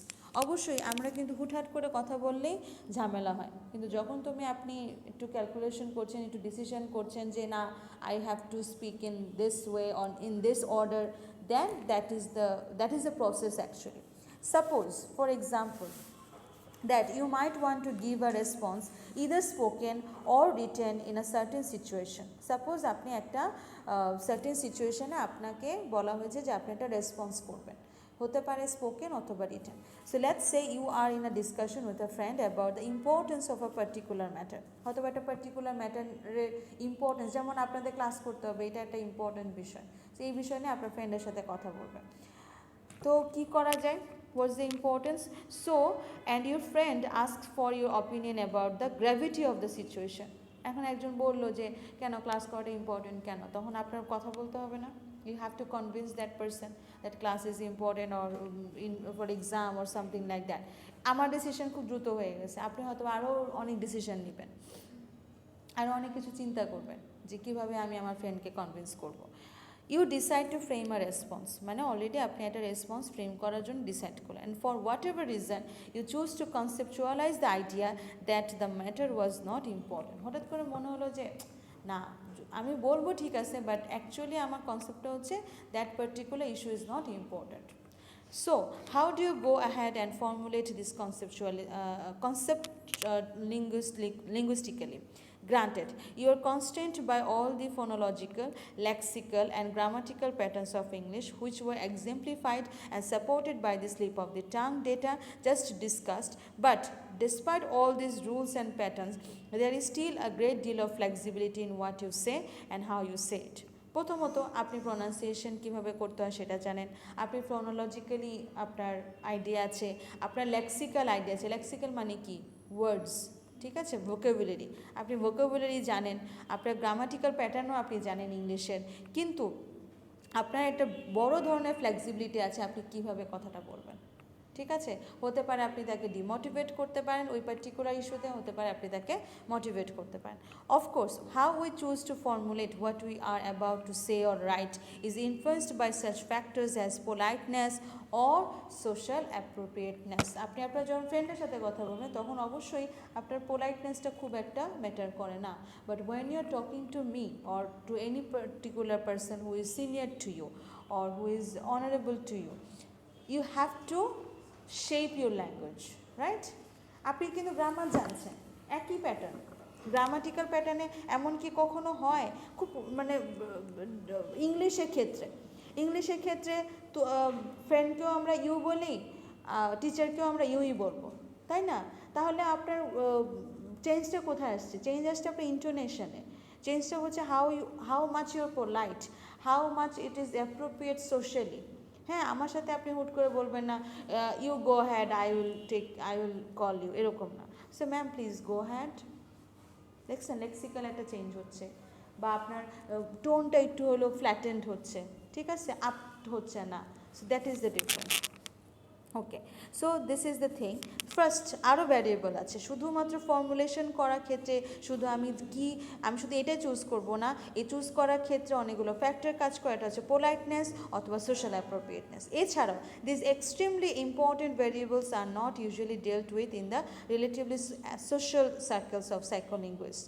Speaker 1: অবশ্যই আমরা কিন্তু হুটহাট করে কথা বললেই ঝামেলা হয়, কিন্তু যখন আপনি একটু ক্যালকুলেশন করছেন, একটু ডিসিশন করছেন যে না, I have to speak in this way, on in this order, then that is the process actually. Suppose for example that you might want to give a response either spoken or written in a certain situation. Suppose আপনি একটা certain situation এ আপনাকে বলা হয়েছে যে আপনি একটা রেসপন্স করবেন, হতে পারে স্পোকেন অথবা written. So let's say you are in a discussion with a friend about the importance of a particular matter, হয়তো একটা পার্টিকুলার ম্যাটারের ইম্পর্টেন্স, যেমন আপনাদের ক্লাস করতে হবে, এটা একটা ইম্পর্টেন্ট বিষয়, তো এই বিষয় নিয়ে আপনার ফ্রেন্ডের সাথে কথা বলবেন। তো কী করা যায়, what's the importance? So and your friend asks for your opinion about the gravity of the situation. এখন একজন বললো যে কেন ক্লাস করাটা ইম্পর্টেন্ট কেন, তখন আপনার কথা বলতে হবে না, you have to convince that person that class is important or in for exam or something like that. আমার ডিসিশন খুব দ্রুত হয়ে গেছে, আপনি হয়তো আরও অনেক ডিসিশন নেবেন, আরও অনেক কিছু চিন্তা করবেন যে কীভাবে আমি আমার ফ্রেন্ডকে কনভিন্স করবো। You decide to frame a response, মানে অলরেডি আপনি একটা রেসপন্স ফ্রেম করার জন্য ডিসাইড করলেন, and for whatever reason you choose to conceptualize the idea that the matter was not important. হঠাৎ করে মনে হলো যে না, আমি বলবো ঠিক আছে, বাট অ্যাকচুয়ালি আমার কনসেপ্টটা হচ্ছে that particular issue is not important. So how do you go ahead and formulate this concept linguistically? Granted, you are constrained by all the phonological, lexical and grammatical patterns of English, which were exemplified and supported by the slip of the tongue data just discussed. But despite all these rules and patterns, there is still a great deal of flexibility in what you say and how you say it. প্রথমত আপনি প্রনাউন্সিয়েশন কীভাবে করতে হয় সেটা জানেন, আপনি ফোনোলজিক্যালি আপনার আইডিয়া আছে, আপনার লেক্সিক্যাল আইডিয়া আছে, লেক্সিক্যাল মানে কি, ওয়ার্ডস, ঠিক আছে, ভোকাবুলারি, আপনি ভোকাবুলারি জানেন, আপনার গ্রামাটিক্যাল প্যাটার্নও আপনি জানেন ইংলিশের, কিন্তু আপনার একটা বড় ধরনের ফ্লেক্সিবিলিটি আছে আপনি কীভাবে কথাটা বলবেন, ঠিক আছে। হতে পারে আপনি তাকে ডিমোটিভেট করতে পারেন ওই পার্টিকুলার ইস্যুতে, হতে পারে আপনি তাকে মোটিভেট করতে পারেন। Of course how we choose to formulate what we are about to say or write is influenced by such factors as politeness or social appropriateness. আপনি আপনার যখন ফ্রেন্ডের সাথে কথা বলবেন তখন অবশ্যই আপনার পোলাইটনেসটা খুব একটা ম্যাটার করে না, but when you are talking to me or to any particular person who is senior to you or who is honourable to you, you have to shape your language, right. আপনি কিন্তু গ্রামার জানছেন, একই প্যাটার্ন, গ্রামাটিক্যাল প্যাটার্নে এমনকি কখনো হয় খুব মানে ইংলিশের ক্ষেত্রে তো ফ্রেন্ডকেও আমরা ইউ বলি, টিচারকেও আমরা ইউই বলবো, তাই না। তাহলে আপনার চেঞ্জটা কোথায় আসছে, চেঞ্জ আসছে আপনার ইন্টোনেশনে, চেঞ্জটা হচ্ছে how much your polite, how much it is appropriate socially. হ্যাঁ, আমার সাথে আপনি হুট করে বলবেন না you go ahead, I will call you, এরকম না। So ma'am please go ahead, দেখছেন লেক্সিক্যাল একটা চেঞ্জ হচ্ছে, বা আপনার টোনটা একটু হলো ফ্ল্যাটেন্ড হচ্ছে, ঠিক আছে, আপ হচ্ছে না। So that is the difference. Okay, so this is the thing. First আরও ভ্যারিয়েবল আছে, শুধুমাত্র ফর্মুলেশন করার ক্ষেত্রে আমি শুধু এটাই চুজ করব না, এই চুজ করার ক্ষেত্রে অনেকগুলো ফ্যাক্টর কাজ করে, এটা হচ্ছে পোলাইটনেস অথবা সোশ্যাল অ্যাপ্রোপ্রিয়েটনেস। এছাড়াও this extremely important variables are not usually ডেল্ট with in the relatively social circles of psycholinguists,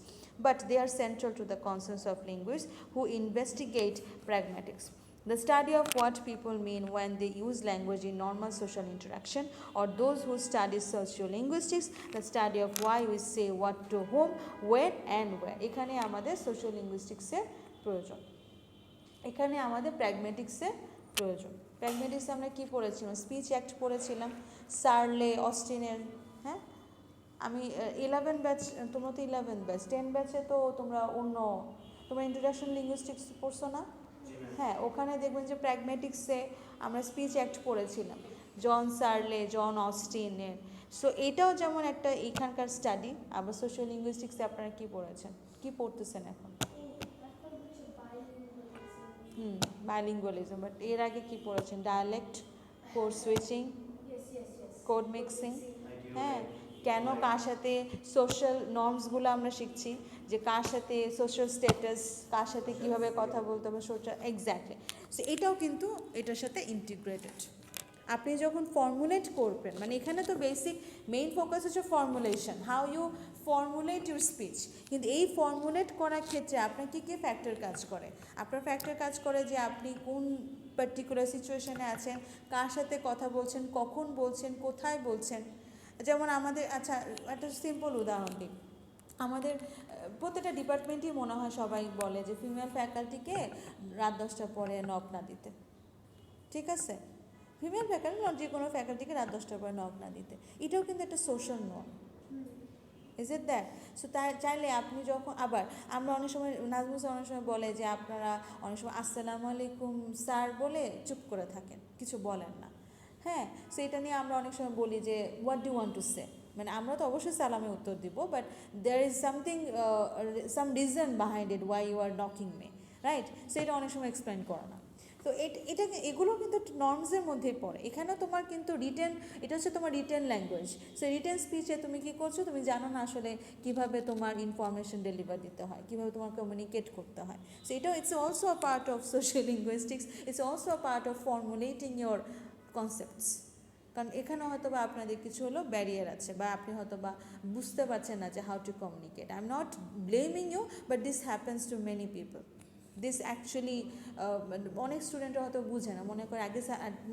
Speaker 1: but they are central to the concerns of linguists who investigate pragmatics, the study of what people mean when they use language in normal social interaction, or those who study sociolinguistics, the study of why we say what to whom, when and where. এখানে আমাদের sociolinguistics-এর প্রয়োজন, এখানে আমাদের প্র্যাগম্যাটিক্সের প্রয়োজন। প্র্যাগম্যাটিক্সে আমরা কি পড়েছিলাম? স্পিচ অ্যাক্ট পড়েছিলাম, সার্লে, অস্টিনের। হ্যাঁ, আমি 11 ব্যাচ, তোমরা তো 11 ব্যাচ, 10 ব্যাচে তো তোমরা ইন্ট্রোডাকশন লিঙ্গুইস্টিক্স পড়ছো না? হ্যাঁ, ওখানে দেখবেন যে প্র্যাগম্যাটিক্সে আমরা স্পিচ অ্যাক্ট পড়েছিলাম, জন সার্লে, জন অস্টিনের। সো এটাও যেমন একটা এখানকার স্টাডি। আবার সোশ্যাল লিঙ্গুইস্টিক্সে আপনারা কী পড়েছেন, কী পড়তেছেন এখন? বাইলিঙ্গুয়ালিজম, বাট এর আগে কী পড়েছেন? Dialect, code switching, code mixing. হ্যাঁ, কেন কার সাথে সোশ্যাল নর্মসগুলো আমরা শিখছি, যে কার সাথে সোশ্যাল স্ট্যাটাস, কার সাথে কীভাবে কথা বলতে হবে, সোশ্যাল, এক্স্যাক্টলি। সো এটাও কিন্তু এটার সাথে ইন্টিগ্রেটেড। আপনি যখন ফর্মুলেট করবেন, মানে এখানে তো বেসিক মেইন ফোকাস হচ্ছে formulation, how you formulate your speech. কিন্তু এই ফর্মুলেট করার ক্ষেত্রে আপনার কী কী ফ্যাক্টর কাজ করে? আপনার ফ্যাক্টর কাজ করে যে আপনি কোন পার্টিকুলার সিচুয়েশনে আছেন, কার সাথে কথা বলছেন, কখন বলছেন, কোথায় বলছেন। যেমন আমাদের, আচ্ছা একটা সিম্পল উদাহরণ দিই, আমাদের প্রত্যেকটা ডিপার্টমেন্টই মনে হয় সবাই বলে যে ফিমেল ফ্যাকাল্টিকে রাত 10টার পরে নক না দিতে, ঠিক আছে? ফিমেল ফ্যাকাল্টি যে কোনো ফ্যাকাল্টিকে রাত 10টার পরে নক না দিতে, এটাও কিন্তু একটা social norm. Is it that? So তাই চাইলে আপনি যখন, আবার আমরা অনেক সময়, নাজমুল স্যার অনেক সময় বলে যে আপনারা অনেক সময় আসসালামু আলাইকুম স্যার বলে চুপ করে থাকেন, কিছু বলেন না। হ্যাঁ, সো এটা নিয়ে আমরা অনেক সময় বলি যে what do want to say, মানে আমরা তো অবশ্যই সালামে উত্তর দিব, but there is something, some reason behind it why you are knocking me, right? So এটা অনেক সময় এক্সপ্লেন করে না। তো এগুলো কিন্তু নর্মসের মধ্যেই পড়ে। এখানেও তোমার কিন্তু রিটেন, এটা হচ্ছে তোমার রিটেন ল্যাঙ্গুয়েজ। সো রিটেন স্পিচে তুমি কী করছো, তুমি জানো না আসলে কীভাবে তোমার ইনফরমেশন ডেলিভার দিতে হয়, কীভাবে তোমার কমিউনিকেট করতে হয়। সো এটাও it's also a part of social linguistics, it's also a part of formulating your concepts. কারণ এখানে হয়তো বা আপনাদের কিছু হলো ব্যারিয়ার আছে, বা আপনি হয়তো বা বুঝতে পারছেন না যে how to communicate. I am not blaming you, but this happens to many people. This actually অনেক স্টুডেন্টরা হয়তো বুঝে না, মনে করে আগে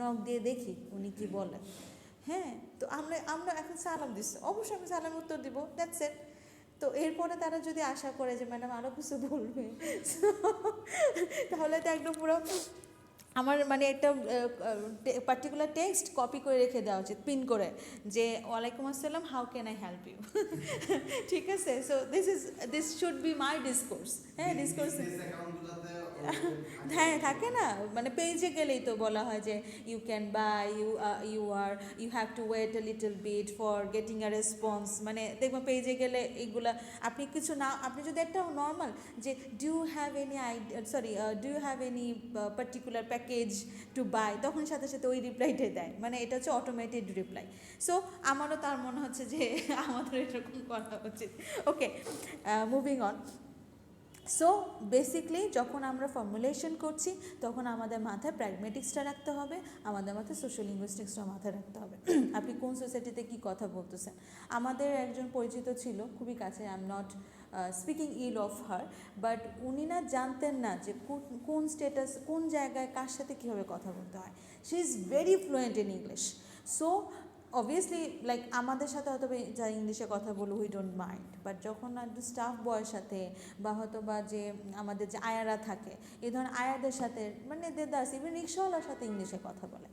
Speaker 1: নক দিয়ে দেখি উনি কী বলেন। হ্যাঁ, তো আমরা এখন সালাম দিচ্ছি, অবশ্যই আমি সালাম উত্তর দিব, দ্যাটস ইট। তো এরপরে তারা যদি আশা করে যে ম্যাডাম আরও কিছু বলবে, তাহলে তো একদম পুরো আমার মানে একটা পার্টিকুলার টেক্সট কপি করে রেখে দেওয়া উচিত, পিন করে, যে ওয়ালাইকুম আসসালাম, how can I help you. ঠিক আছে? So this should be my discourse. হ্যাঁ, ডিসকোর্স, হ্যাঁ থাকে না, মানে পেজে গেলেই তো বলা হয় যে you can buy, you have to wait a little bit for getting a response. মানে দেখবো পেজে গেলে এইগুলা আপনি কিছু না, আপনি যদি একটা নর্মাল যে do you have any particular package to buy, তখন সাথে সাথে ওই রিপ্লাইটাই দেয়, মানে এটা হচ্ছে অটোমেটেড রিপ্লাই। সো আমারও তার মনে হচ্ছে যে আমাদের এরকম করা উচিত। ওকে, মুভিং অন। সো বেসিকলি যখন আমরা ফর্মুলেশন করছি, তখন আমাদের মাথায় প্র্যাগমেটিক্সটা রাখতে হবে, আমাদের মাথায় সোশ্যাল লিঙ্গুইস্টিক্সটা মাথায় রাখতে হবে। আপনি কোন সোসাইটিতে কী কথা বলতেছেন। আমাদের একজন পরিচিত ছিল খুবই কাছে, I am not speaking ill of her, but উনি না জানতেন না যে কোন স্টেটাস, কোন জায়গায় কার সাথে কীভাবে কথা বলতে হয়। She is very fluent in English. So obviously like আমাদের সাথে হয়তো যা ইংলিশে কথা বলো উই ডোন্ট মাইন্ড, বাট যখন একটু স্টাফ বয়ের সাথে, বা হয়তো বা যে আমাদের যে আয়ারা থাকে, এই ধরনের আয়াদের সাথে, মানে দেদার্স, ইভেন রিক্সাওয়ালার সাথে ইংলিশে কথা বলে।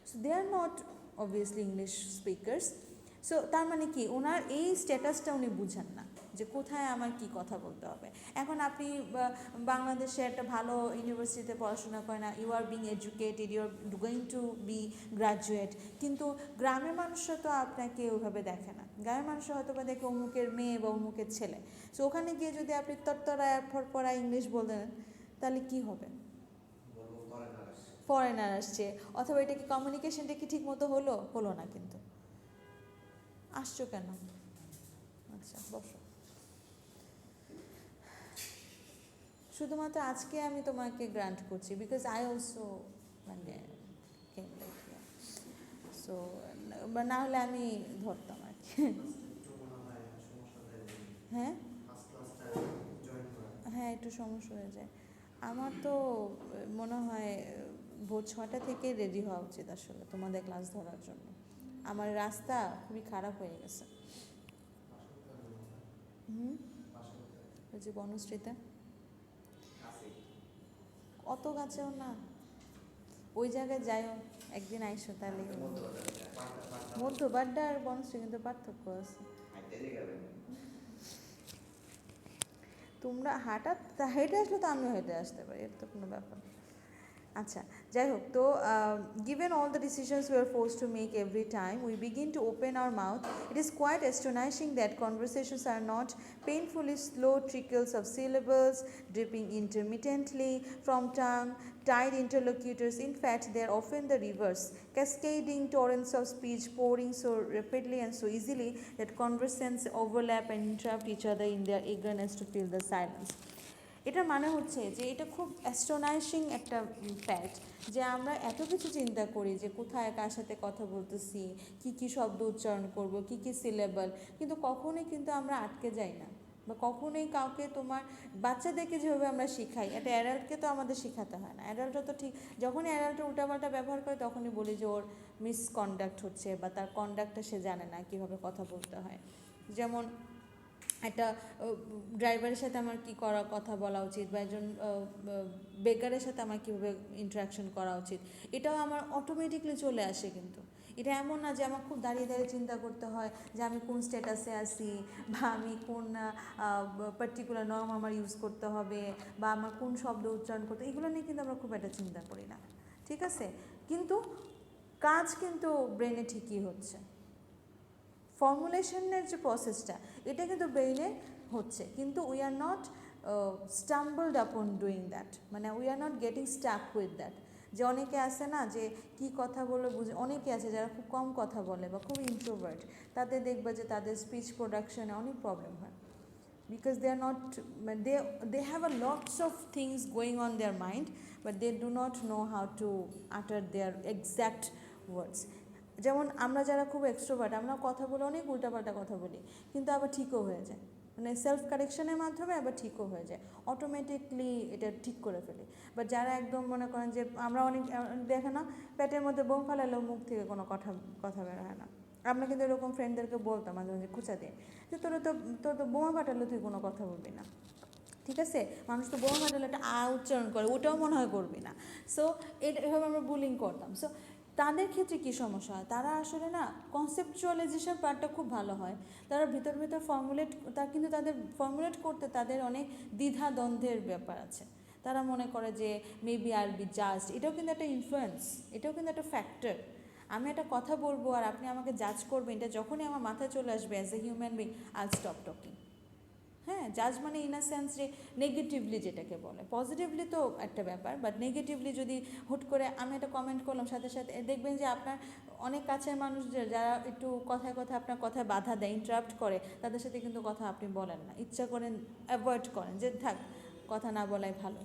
Speaker 1: So they are not obviously English speakers. So তার মানে কি, ওনার এই স্ট্যাটাসটা উনি বুঝেন না যে কোথায় আমার কি কথা বলতে হবে। এখন আপনি বাংলাদেশে একটা ভালো ইউনিভার্সিটিতে পড়াশোনা করেন, you are being educated, you are going to be graduate, কিন্তু গ্রামের মানুষরা তো আপনাকে ওইভাবে দেখে না। গ্রামের মানুষরা হয়তো বা দেখে অমুকের মেয়ে বা অমুকের ছেলে। সো ওখানে গিয়ে যদি আপনি তরতরা ফরফরা ইংলিশ বলেন, তাহলে কি হবে? ফরেনার আসছে, অথবা এটা কি কমিউনিকেশনটা কি ঠিক মতো হলো না কিন্তু। আসছো কেন? আচ্ছা বসো। শুধুমাত্র আজকে আমি তোমাকে গ্রান্ট করছি বিকজ আই অলসো মানে সো না হলে আমি ধরতাম আর কি। হ্যাঁ হ্যাঁ একটু সমস্যা হয়ে যায় আমার তো মনে হয় ভোর 6টা থেকে রেডি হওয়া উচিত আসলে তোমাদের ক্লাস ধরার জন্য। আমার রাস্তা খুবই খারাপ হয়ে গেছে। ওই যে বনশ্রীতে অত কাছেও না, ওই জায়গায় যাইও একদিন আইসো তাহলে। মধ্যবাড্ডা আর বনশ্রী কিন্তু পার্থক্য আছে। তোমরা হেঁটে আসলে তো আমিও হেঁটে আসতে পারি, এর তো কোনো ব্যাপার। আচ্ছা যাই হোক, তো given all the decisions we are forced to make every time we begin to open our mouth, it is quite astonishing that conversations are not painfully slow trickles of syllables dripping intermittently from tongue tied interlocutors. In fact, they are often the reverse, cascading torrents of speech pouring so rapidly and so easily that conversations overlap and interrupt each other in their eagerness to fill the silence. এটা মানে হচ্ছে যে এটা খুব অ্যাস্ট্রোনাইজিং একটা ফ্যাক্ট যে আমরা এত কিছু চিন্তা করি যে কোথায় কার সাথে কথা বলতেছি, কি কি শব্দ উচ্চারণ করব, কি কি সিলেবল, কিন্তু কখনোই কিন্তু আমরা আটকে যাই না, বা কখনোই কাউকে তোমার বাচ্চাদেরকে যেভাবে আমরা শিখাই একটা অ্যাডাল্টকে তো আমাদের শেখাতে হয় না। অ্যাডাল্টও তো ঠিক যখনই অ্যাডাল্টে উল্টাপাল্টা ব্যবহার করে তখনই বলি যে ওর মিসকন্ডাক্ট হচ্ছে বা তার কন্ডাক্টটা সে জানে না কীভাবে কথা বলতে হয়। যেমন একটা ড্রাইভারের সাথে আমার কী কথা বলা উচিত, বা একজন বেকারের সাথে আমার কীভাবে ইন্টারাকশন করা উচিত, এটাও আমার অটোমেটিকলি চলে আসে। কিন্তু এটা এমন না যে আমার খুব দাঁড়িয়ে দাঁড়িয়ে চিন্তা করতে হয় যে আমি কোন স্ট্যাটাসে আছি, বা আমি কোন পার্টিকুলার নর্ম আমার ইউজ করতে হবে, বা আমার কোন শব্দ উচ্চারণ করতে, এগুলো নিয়ে কিন্তু আমরা খুব একটা চিন্তা করি না, ঠিক আছে? কিন্তু কাজ কিন্তু ব্রেনে ঠিকই হচ্ছে। ফর্মুলেশনের যে প্রসেসটা এটা কিন্তু ব্রেইনে হচ্ছে, কিন্তু we are not stumbled upon doing that, মানে we are not getting stuck with that. যে অনেকে আছে না যে কি কথা বলে বুঝে, অনেকে আছে যারা খুব কম কথা বলে বা খুব ইন্ট্রোভার্ট, তাদের দেখবে যে তাদের স্পিচ প্রোডাকশনে অনেক প্রবলেম হয়, because they are not, they have a lots of things going on their mind but they do not know how to utter their exact words. যেমন আমরা যারা খুব এক্সট্রোভার্ট, আমরা কথা বলে অনেক উল্টাপাল্টা কথা বলি, কিন্তু আবার ঠিকও হয়ে যায়, মানে সেলফ কারেকশনের মাধ্যমে আবার ঠিকও হয়ে যায়, অটোমেটিকলি এটা ঠিক করে ফেলি। বাট যারা একদম মনে করেন যে আমরা অনেক দেখে না পেটের মধ্যে বোম ফালালেও মুখ থেকে কোনো কথা বের হয় না। আমরা কিন্তু এরকম ফ্রেন্ডদেরকে বলতাম মাঝে মাঝে খুঁচা দিয়ে যে তোর তো বোমা ফাটালে তুই কোনো কথা বলবি না, ঠিক আছে? মানুষ তো বোমা ফাটালে একটা উচ্চারণ করে, ওটাও মনে হয় করবি না। সো এভাবে আমরা বুলিং করতাম। সো তাদের ক্ষেত্রে কী সমস্যা হয়, তারা আসলে না কনসেপচুয়ালাইজেশন পার্টটা খুব ভালো হয়, তারা ভিতর কিন্তু তাদের ফর্মুলেট করতে তাদের অনেক দ্বিধা দ্বন্দ্বের ব্যাপার আছে। তারা মনে করে যে maybe I will be judged, এটাও কিন্তু একটা ইনফ্লুয়েন্স, এটাও কিন্তু একটা ফ্যাক্টর। আমি একটা কথা বলবো আর আপনি আমাকে জাজ করবেন, এটা যখনই আমার মাথায় চলে আসবে as a human being I stop talking. হ্যাঁ, জাজ মানে ইন আ সেন্স যে নেগেটিভলি যেটাকে বলে, পজিটিভলি তো একটা ব্যাপার, বাট নেগেটিভলি যদি হুট করে আমি একটা কমেন্ট করলাম, সাথে সাথে দেখবেন যে আপনার অনেক কাছের মানুষ যারা একটু কথায় কথায় আপনার কথায় বাধা দেয়, ইন্টারাপ্ট করে, তাদের সাথে কিন্তু কথা আপনি বলেন না, ইচ্ছা করেন অ্যাভয়েড করেন যে থাক কথা না বলাই ভালো।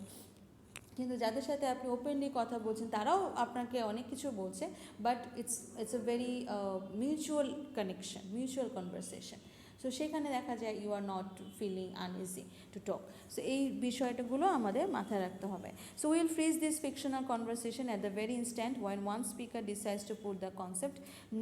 Speaker 1: কিন্তু যাদের সাথে আপনি ওপেনলি কথা বলছেন তারাও আপনাকে অনেক কিছু বলছে, but it's a very mutual connection, mutual conversation. So সেখানে দেখা যায় you are not feeling uneasy to talk. So এই বিষয়টাগুলো আমাদের মাথায় রাখতে হবে। So will freeze this fictional conversation at the very instant when one speaker decides to put the concept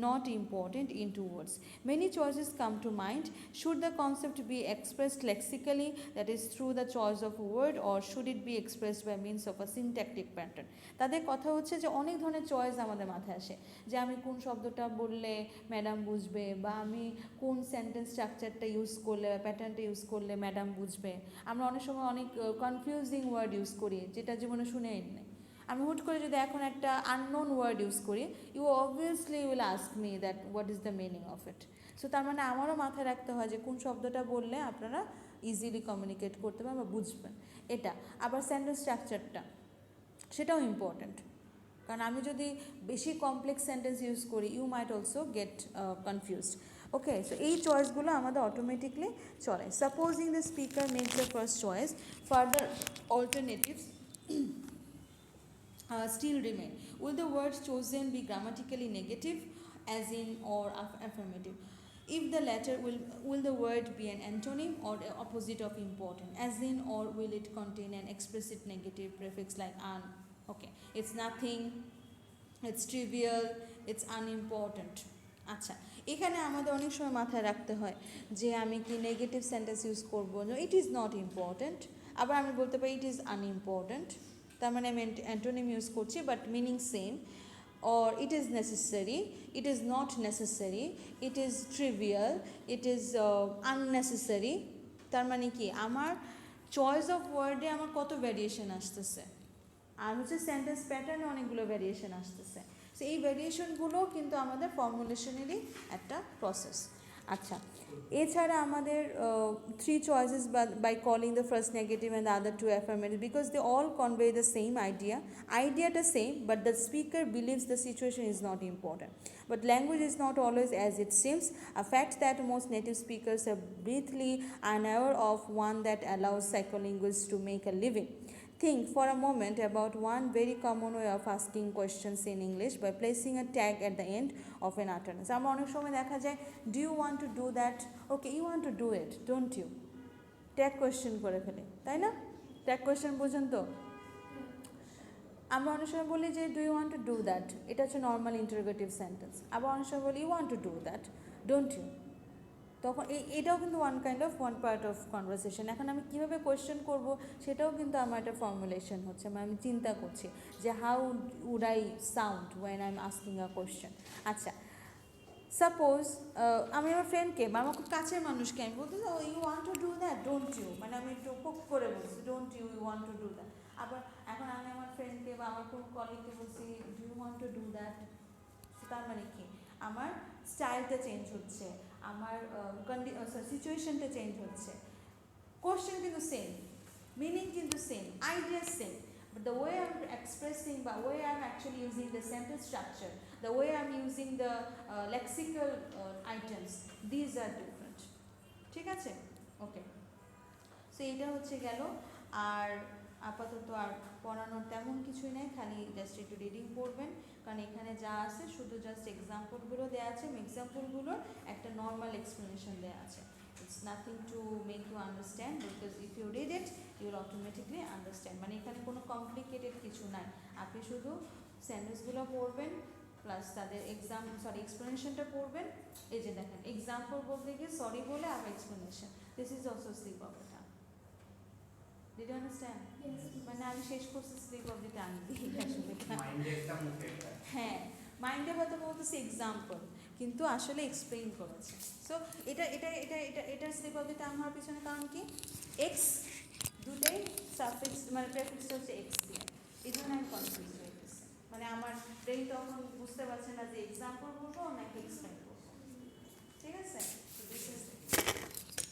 Speaker 1: not important into words. Many choices come to mind. Should the concept be expressed lexically, that is through the choice of a word, or should it be expressed by means of a syntactic pattern? তাদের কথা হচ্ছে যে অনেক ধরনের চয়েস আমাদের মাথায় আসে, যে আমি কোন শব্দটা বললে ম্যাডাম বুঝবে, বা আমি কোন সেন্টেন্স স্ট্রাকচারটা ইউজ করলে বা প্যাটার্নটা ইউজ করলে ম্যাডাম বুঝবে। আমরা অনেক সময় অনেক কনফিউজিং ওয়ার্ড ইউজ করি যেটা জীবনে শুনেই নেই। আমি হুট করে যদি এখন একটা আননোন ওয়ার্ড ইউজ করি, you obviously will ask me that what is the meaning of it. So তার মানে আমারও মাথায় রাখতে হয় যে কোন শব্দটা বললে আপনারা ইজিলি কমিউনিকেট করতে পারবেন বা বুঝবেন। এটা আবার সেন্টেন্স স্ট্রাকচারটা, সেটাও ইম্পর্ট্যান্ট, কারণ আমি যদি বেশি কমপ্লেক্স সেন্টেন্স ইউজ করি you might also get confused. Okay, so এই চয়েসগুলো আমাদের অটোমেটিকলি চলে। Supposing the speaker makes the first choice, further alternatives still remain. Will the word chosen be grammatically negative, as in, or affirmative? If the latter, will the word be an antonym or the opposite of important, as in, or will it contain an explicit negative prefix like un? Okay, it's nothing, it's trivial, it's unimportant. আচ্ছা, এখানে আমাদের অনেক সময় মাথায় রাখতে হয় যে আমি কি নেগেটিভ সেন্টেন্স ইউজ করবো, ইট ইজ নট ইম্পর্ট্যান্ট, আবার আমি বলতে পারি ইট ইজ আনইম্পর্ট্যান্ট, তার মানে আমি অ্যান্টোনিম ইউজ করছি but meaning same. or it is necessary, it is not necessary, it is trivial, it is unnecessary, তার মানে কি আমার চয়েস অফ ওয়ার্ডে আমার কত ভ্যারিয়েশন আসতেছে, আর হচ্ছে সেন্টেন্স প্যাটার্নে অনেকগুলো ভ্যারিয়েশন আসতেছে। সো এই ভ্যারিয়েশনগুলো কিন্তু আমাদের ফর্মুলেশনেরই একটা প্রসেস। আচ্ছা, এছাড়া আমাদের three choices by calling the first negative and the other two affirmative, because they all convey the same আইডিয়াটা same, but the speaker believes the situation is not important. But language is not always as it seems, a fact that most native speakers are briefly unaware of, one that allows psycholinguists to make a living. Think for a moment about one very common way of asking questions in English by placing a tag at the end of an utterance. আমরা অনেক সময় দেখা যায়, do you want to do that? Okay, you want to do it, don't you? Tag question করে ফেলে, তাই না? ট্যাগ কোয়েশ্চেন পর্যন্ত আমরা অনেক সময় বলি যে do you want to do that, এটা হচ্ছে নর্মাল ইন্টারোগেটিভ সেন্টেন্স। আবার অনেক সময় বলি you want to do that, don't you? তখন এটাও কিন্তু ওয়ান পার্ট অফ কনভারসেশন। এখন আমি কীভাবে কোয়েশ্চেন করবো সেটাও কিন্তু আমার একটা ফর্মুলেশন হচ্ছে, মানে আমি চিন্তা করছি যে how would I sound when I am asking a question. আচ্ছা, সাপোজ আমি আমার ফ্রেন্ডকে বা আমার খুব কাছের মানুষকে আমি বলতে ও you want to do that, don't you, মানে আমি একটু পোক করে বলছি don't you, you want to do that. আবার এখন আমি আমার ফ্রেন্ডকে বা আমার কোনো কলিগকে বলছি do you want to do that, তার মানে কি আমার স্টাইলটা চেঞ্জ হচ্ছে, আমার সিচুয়েশনটা চেঞ্জ হচ্ছে। কোয়েশ্চেন কিন্তু সেম, মিনিং কিন্তু same, idea same, but the way I'm expressing, the way I'm actually using the sentence structure, the way I'm using the lexical items, these are different. ঠিক আছে? ওকে, সো এটা হচ্ছে গেল। আর আপাতত আর পড়ানোর তেমন কিছুই নেই, খালি জাস্ট একটু রিডিং পড়বেন, কারণ এখানে যা আছে শুধু জাস্ট এক্সাম্পলগুলো দেওয়া আছে, এক্সাম্পলগুলোর একটা নর্মাল এক্সপ্লেনেশন দেওয়া আছে। It's nothing to make you understand, because if you read it you will automatically understand, মানে এখানে কোনো কমপ্লিকেটেড কিছু নাই, আপনি শুধু সেন্টেন্সগুলো পড়বেন প্লাস তাদের এক্সপ্লেনেশনটা পড়বেন। এই যে দেখেন এক্সাম্পল বলতে গিয়ে সরি বলে আবার explanation, this is also slip of the tongue. Did you understand? Yes. মানে আমি শেষ করছি স্লিপ অফ দ্য টাং দিয়ে আসলে, হ্যাঁ মাইন্ডে হয়তো বলতেছি এক্সাম্পল, কিন্তু আসলে এক্সপ্লেইন করেছে। সো এটার স্লিপ অফ দ্য টাং হওয়ার পিছনে কারণ কি, এক্স দুটাই সাফিক্স মানে প্রেফিক্সটা হচ্ছে এক্স দিয়ে, এই জন্য আমি কনফিউজ হয়ে গেছি, মানে আমার ব্রেইন তখন বুঝতে পারছে না যে এক্সাম্পল